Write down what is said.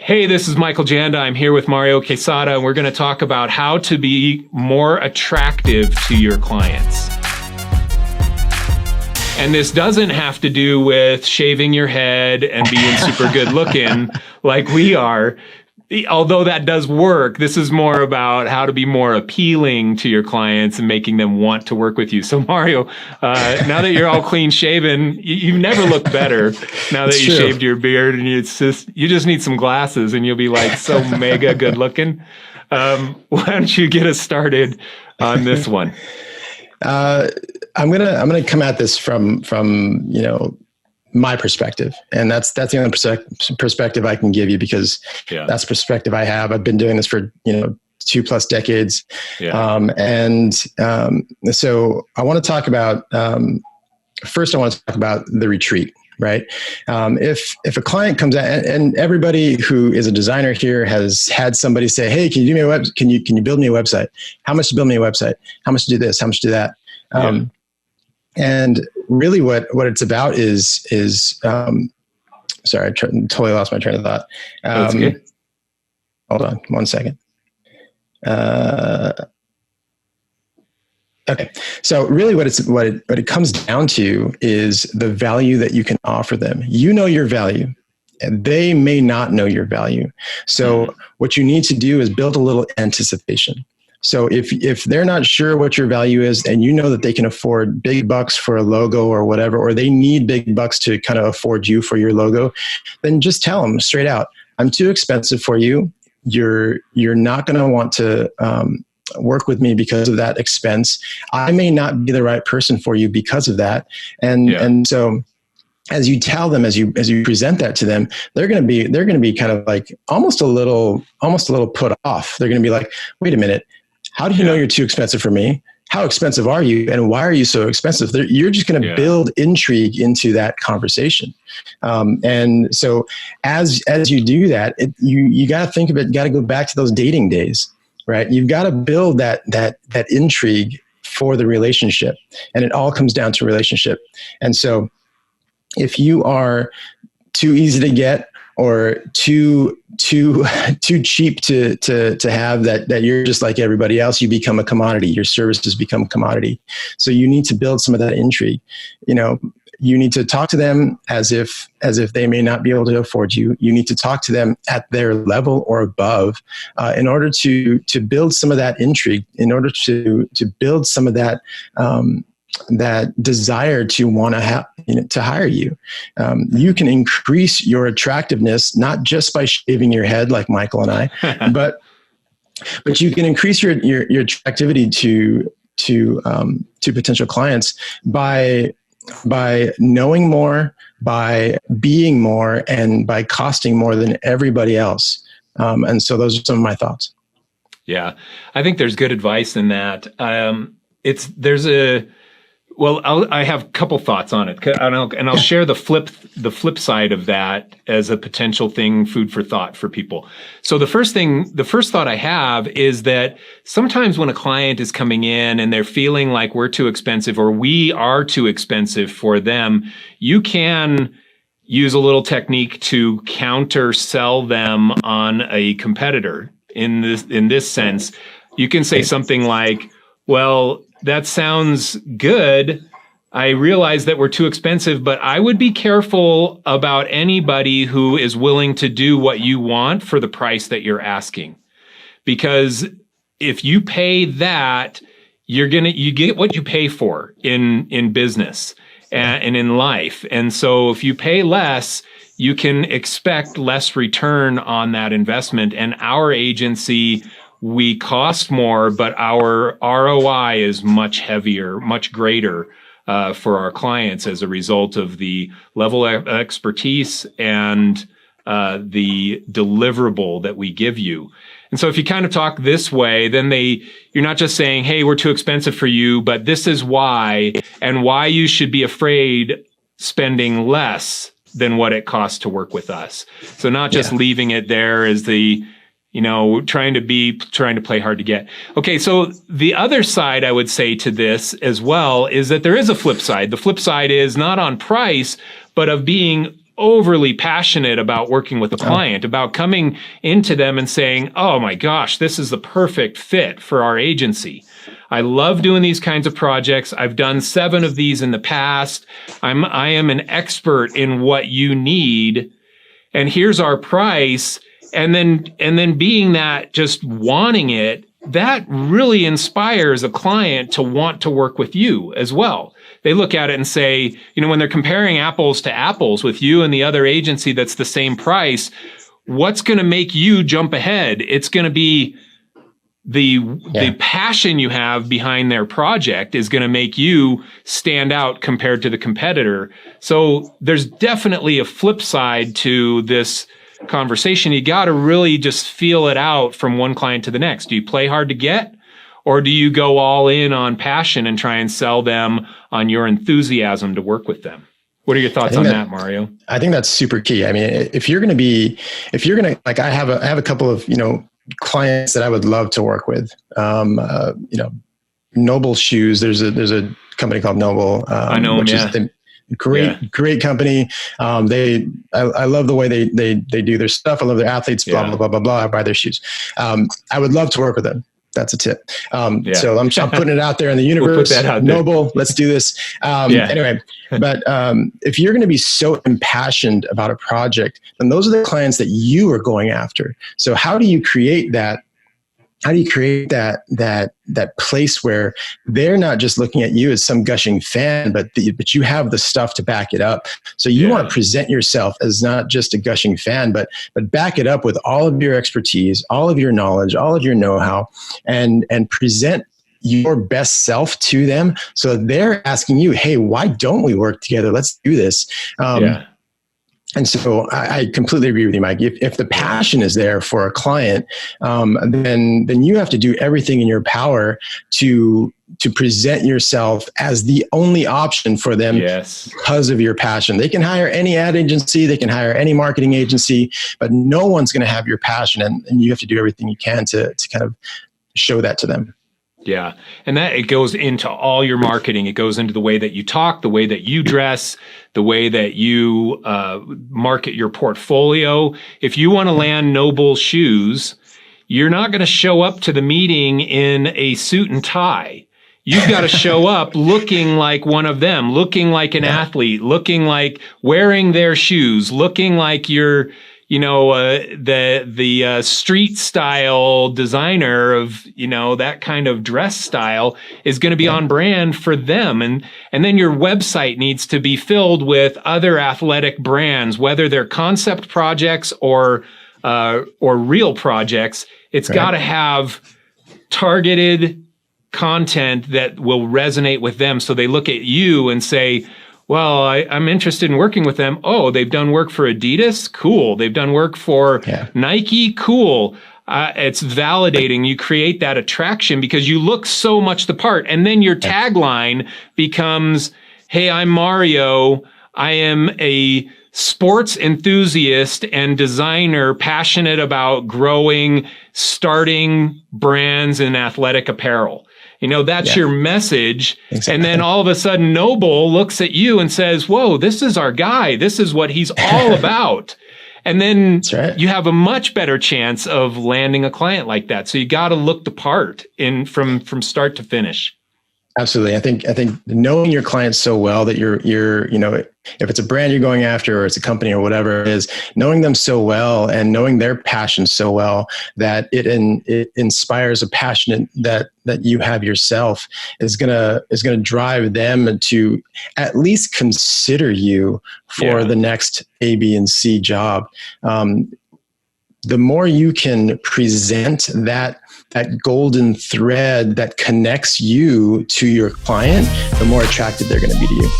Hey, this is Michael Janda. I'm here with Mario Quezada, and we're going to talk about how to be more attractive to your clients. And this doesn't have to do with shaving your head and being super good looking like we are. Although that does work, this is more about how to be more appealing to your clients and making them want to work with you. So Mario, now that you're all clean shaven, you never look better now that you shaved your beard, and you just need some glasses and you'll be like so mega good looking. Why don't you get us started on this one? I'm gonna come at this from my perspective, and that's the only perspective I can give you, because that's the perspective I have. I've been doing this for 2+ decades, so I want to talk about first. I want to talk about the retreat. Right. If a client comes out, and everybody who is a designer here has had somebody say, "Hey, can you do me a web? Can you build me a website? How much to build me a website? How much to do this? How much to do that?" And really what it's about is sorry, I totally lost my train of thought. Hold on 1 second. Okay. So really what it comes down to is the value that you can offer them. You know your value, and they may not know your value. So what you need to do is build a little anticipation. So if they're not sure what your value is, and you know that they can afford big bucks for a logo or whatever, or they need big bucks to kind of afford you for your logo, then just tell them straight out, "I'm too expensive for you. You're not going to want to work with me because of that expense. I may not be the right person for you because of that." And so as you tell them, as you present that to them, they're going to be kind of like almost a little put off. They're going to be like, "Wait a minute. How do you know you're too expensive for me? How expensive are you? And why are you so expensive?" You're just going to build intrigue into that conversation. And so as you do that, you got to think of it, you got to go back to those dating days, right? You've got to build that intrigue for the relationship. And it all comes down to relationship. And so if you are too easy to get, or too cheap to have, that you're just like everybody else, you become a commodity. Your services become a commodity. So you need to build some of that intrigue. You need to talk to them as if they may not be able to afford you. You need to talk to them at their level or above, in order to build some of that intrigue, in order to build some of that desire to want to hire you. You can increase your attractiveness not just by shaving your head like Michael and I, but you can increase your attractivity to potential clients by knowing more, by being more, and by costing more than everybody else. And so those are some of my thoughts. Yeah, I think there's good advice in that. I have a couple thoughts on it, and I'll share the flip side of that as a potential thing, food for thought for people. So the first thought I have is that sometimes when a client is coming in and they're feeling like we're too expensive or we are too expensive for them, you can use a little technique to counter sell them on a competitor. In this sense, you can say something like, "Well, that sounds good. I realize that we're too expensive, but I would be careful about anybody who is willing to do what you want for the price that you're asking. Because if you pay that, you get what you pay for in business and in life. And so if you pay less, you can expect less return on that investment. And our agency, we cost more, but our ROI is much heavier, much greater for our clients as a result of the level of expertise and the deliverable that we give you." And so if you kind of talk this way, then you're not just saying, "Hey, we're too expensive for you, but this is why, and why you should be afraid spending less than what it costs to work with us." So not just leaving it there as trying to play hard to get. Okay, so the other side I would say to this as well is that there is a flip side. The flip side is not on price, but of being overly passionate about working with a client, about coming into them and saying, oh my gosh, this is the perfect fit for our agency. I love doing these kinds of projects. I've done 7 of these in the past. I am an expert in what you need, and here's our price. And then being that, just wanting it, that really inspires a client to want to work with you as well. They look at it and say, when they're comparing apples to apples with you and the other agency that's the same price, what's going to make you jump ahead? It's going to be the passion you have behind their project is going to make you stand out compared to the competitor. So there's definitely a flip side to this conversation. You got to really just feel it out from one client to the next. Do you play hard to get, or do you go all in on passion and try and sell them on your enthusiasm to work with them? What are your thoughts on that, Mario? I think that's super key. I mean, if you're going to, like, I have a couple of, clients that I would love to work with. Noble Shoes. There's a company called Noble. I know them. Great company. I love the way they do their stuff. I love their athletes. Blah blah blah blah blah. I buy their shoes. I would love to work with them. That's a tip. So I'm putting it out there in the universe. We'll put that out there. Noble, let's do this. Anyway, but if you're going to be so impassioned about a project, then those are the clients that you are going after. So how do you create that? How do you create that place where they're not just looking at you as some gushing fan, but you have the stuff to back it up. So you want to present yourself as not just a gushing fan, but back it up with all of your expertise, all of your knowledge, all of your know-how, and present your best self to them. So they're asking you, hey, why don't we work together? Let's do this. And so I completely agree with you, Mike. If the passion is there for a client, then you have to do everything in your power to present yourself as the only option for them because of your passion. They can hire any ad agency, they can hire any marketing agency, but no one's going to have your passion, and you have to do everything you can to kind of show that to them. Yeah. And that it goes into all your marketing. It goes into the way that you talk, the way that you dress, the way that you market your portfolio. If you want to land Noble Shoes, you're not going to show up to the meeting in a suit and tie. You've got to show up looking like one of them, looking like an athlete, looking like wearing their shoes, looking like you're the street style designer of, that kind of dress style is going to be on brand for them. And then your website needs to be filled with other athletic brands, whether they're concept projects or real projects. It's got to have targeted content that will resonate with them. So they look at you and say, well, I'm interested in working with them. Oh, they've done work for Adidas? Cool. They've done work for Nike? Cool. It's validating. You create that attraction because you look so much the part. And then your tagline becomes, hey, I'm Mario. I am a sports enthusiast and designer passionate about growing, starting brands in athletic apparel. That's your message. Exactly. And then all of a sudden, Noble looks at you and says, whoa, this is our guy. This is what he's all about. And then you have a much better chance of landing a client like that. So you got to look the part from start to finish. Absolutely. I think knowing your clients so well that you're if it's a brand you're going after or it's a company or whatever it is, knowing them so well and knowing their passion so well that it inspires a passion that you have yourself is gonna drive them to at least consider you for the next A, B, and C job. The more you can present that golden thread that connects you to your client, the more attracted they're going to be to you.